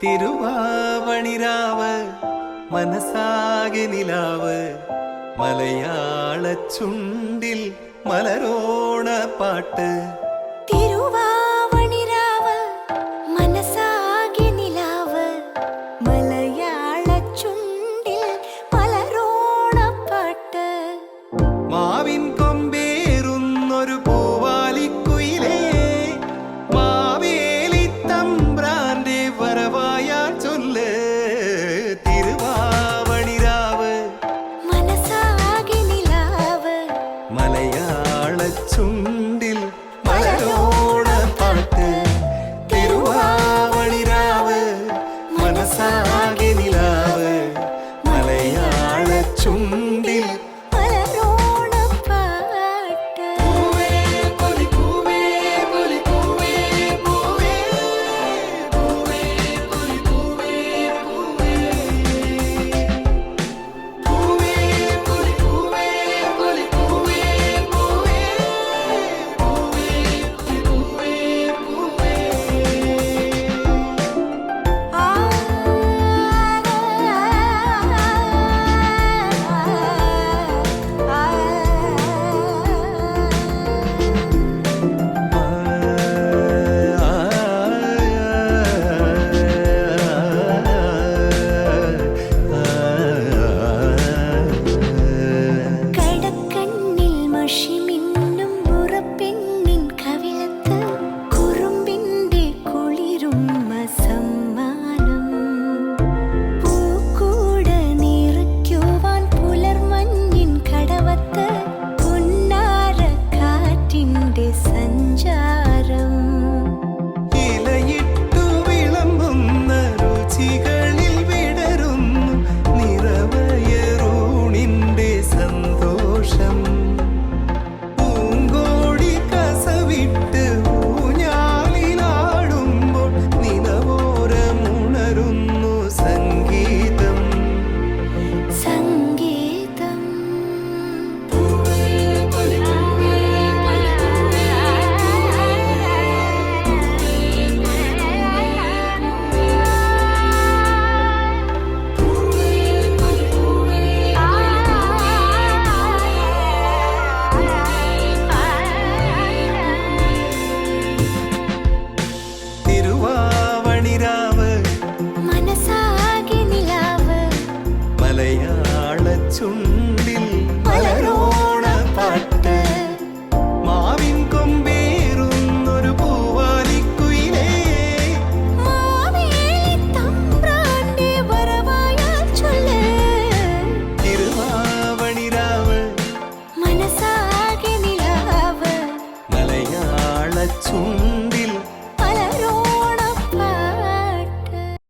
തിരുവാവണിരാവ് മനസാകെ നിലാവ് മലയാള ചുണ്ടിൽ മലരോണ പാട്ട്. തിരുവാവണിരാവ് മനസാകെ നിലാവ് മലയാള ചുണ്ടിൽ മലരോണ പാട്ട്. മാവിൻ കൊമ്പേറുന്നൊരു പൂവാലിക്കുയിലേ മാവേലി തമ്പ്രാന്റെ വരവായാ ചൊല്ല്. തിരുവാവണിരാവ് മനസാകെ നിലാവ് മലയാള ചുണ്ടിൽ മലരോണ പാട്ട്. തിരുവാവണിരാവ് മനസാകെ നിലാവ് മലയാള ചുണ്ടിൽ മലരോണ പാട്ട്. കടക്കണ്ണിൽ മഷിമിന്നും മുറപ്പെണ്ണിൻ കവിളത്ത് കുറുമ്പിന്റെ കുളിരുമ്മ സമ്മാനം. പൂക്കൂട നിറയ്ക്കുവാൻ പുലർമഞ്ഞിൻ കടവത്ത് പുന്നാര കാറ്റിന്റെ സഞ്ചാരം. ഇലയിട്ടു വിളമ്പുന്ന രുചികളിൽ വിടരുന്നു നിറവയറൂണിന്റെ സന്തോഷം. പൂങ്കോടി കസവിട്ട് ഊഞ്ഞാലിലാടുമ്പോൾ നിലവോരമുണരുന്നു സംഗീതം. സംഗീതം. തിരുവാവണിരാവ് മനസാകെ നിലാവ് മലയാള ചുണ്ടിൽ മലരോണ പാട്ട്. മാവിൻ കൊമ്പേറുന്നൊരു പൂവാലിക്കുയിലേ മാവേലി തമ്പ്രാന്റെ വരവായാൽ ചൊല്ല്. തിരുവാവണിരാവ് മനസാകെ നിലാവ് മലയാള ചുണ്ടിൽ